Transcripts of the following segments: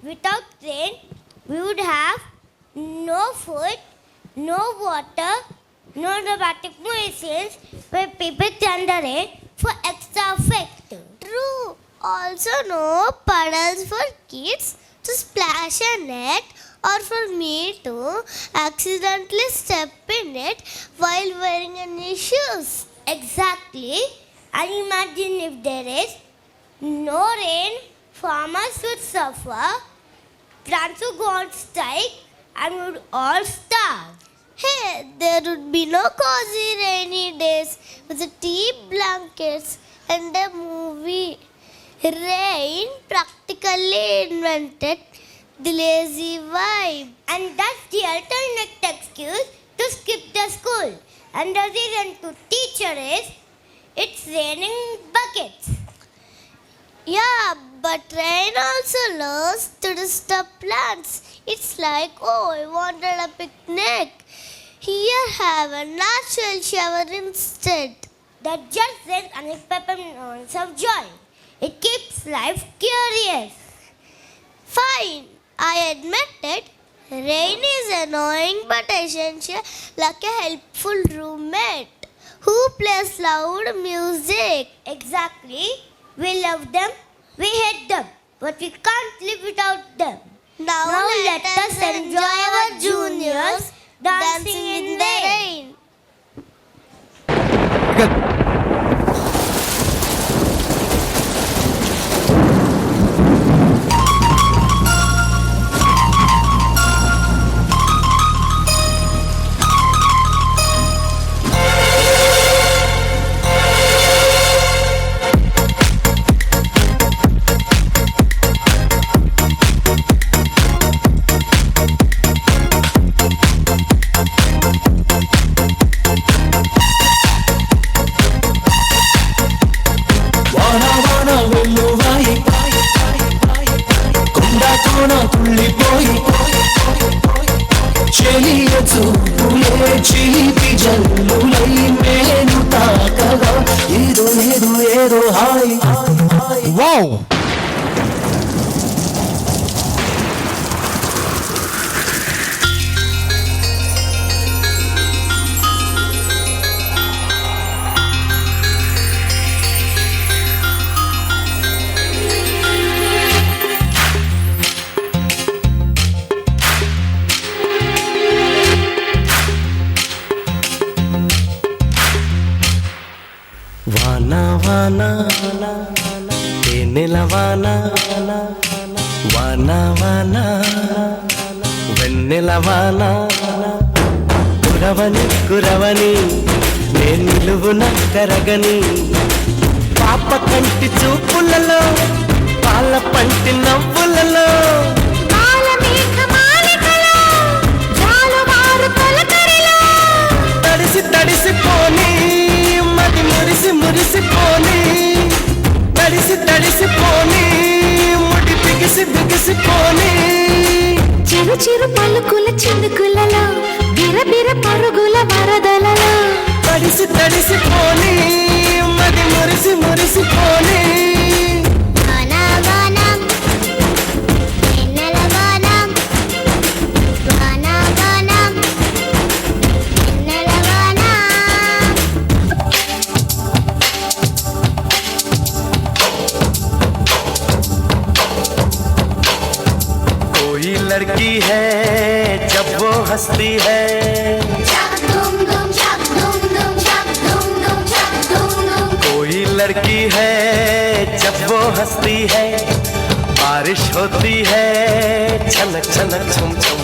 Without rain, we would have no food, no water, no aromatic medicines where people turn the rain for extra effect. True. Also, no puddles for kids to splash in it or for me to accidentally step in it while wearing any shoes. Exactly. And imagine if there is no rain, farmers would suffer, plants would go on strike, and would all starve. Hey, there would be no cozy rainy days with the deep blankets and a movie. Rain practically invented the lazy vibe. And that's the alternate excuse to skip the school. And the reason to teacher is, it's raining buckets. Yeah, but rain also loves to disturb plants. It's like, oh, I wanted a picnic. Here, have a natural shower instead. That just rains unexpected moments of joy. It keeps life curious. Fine, I admit it. Rain is annoying but essential, like a helpful roommate who plays loud music. Exactly. We love them, we hate them, but we can't live without them. Now let us enjoy our juniors dancing in the rain. Wow! వానా వానా తేనెల వానా వానా వానా వెన్నెల వానా కురవని కురవని నేను నిలువున కరగని పాప కంటి చూపులలో పాల పంటి నవ్వులలో తడిసి తడిసిపోని మది మురిసి మురిసిపోని తడిసి తడిసిపోని ముడి బిగిసి బిగిసిపోని చిరు చిరు పలుకుల చినుకులలో బిరబిర పరుగుల వరదలలో తడిసి తడిసిపోని మది మురిసి మురిసిపోని लड़की है जब वो हंसती है कोई लड़की है जब वो हंसती है बारिश होती है छनक छनक छुम छुम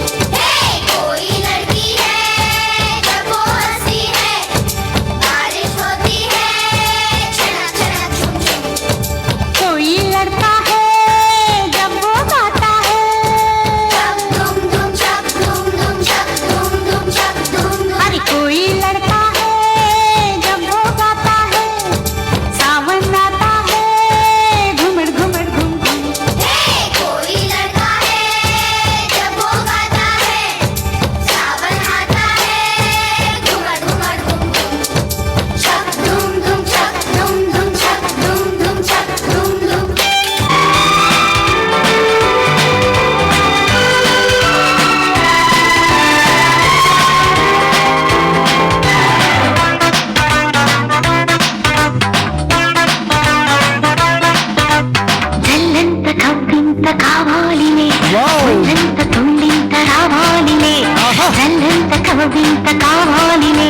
కావాలిలే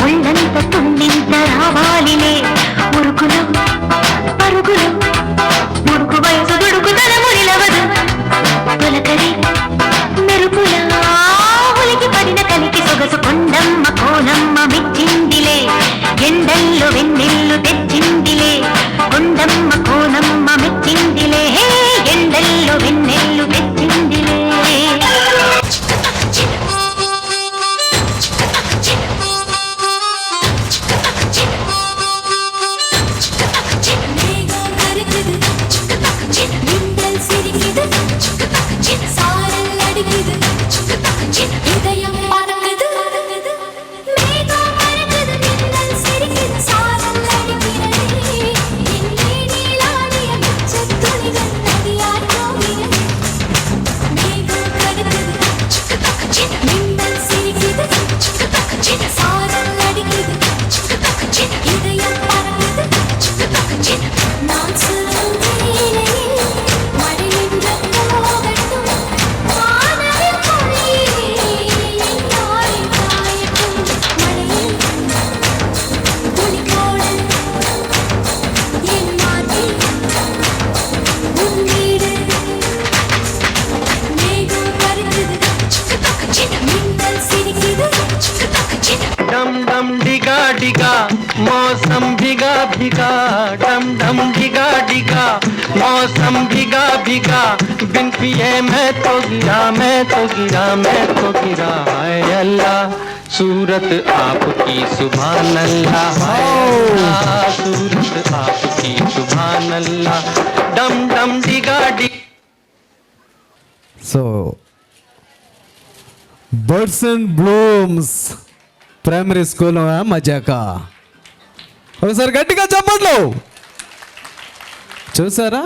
ఒళ్ళంత తుండింత రావాలిలే మురుకులు పరుగులు మురుకు వయసు దుడుకు తల మురిలవదు తొలకరి మెరుపుల ఉలికి పడిన కలికి సొగసు కొండమ్మ కోనమ్మ మెచ్చిందిలే ఎండల్లో వెన్నెల్లు తెచ్చిందిలే కొండమ్మ కోనమ్మ మెచ్చిందిలే ఎండల్లో వెన్నెల్లు తెచ్చిందిలే डम डम डिगा डिगा मौसम भिगा भिगा डम डम डिगा डिगा मौसम भिगा भिगा बिन पिए मैं तो गिरा मैं तो गिरा मैं तो गिरा हाय अल्लाह सूरत आपकी सुभान अल्लाह हाय अल्लाह सूरत आपकी सुभान अल्लाह डम डम डिगा डिगा so birds and blooms primary school మజాక ఒకసారి గట్టిగా చెప్పండి చూసారా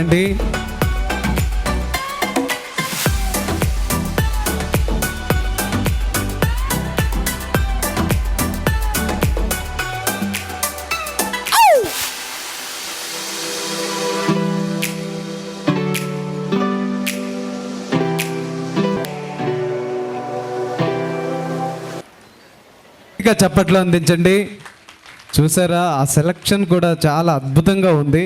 ఏంటి చప్పట్లు అందించండి. చూసారా ఆ సెలక్షన్ కూడా చాలా అద్భుతంగా ఉంది.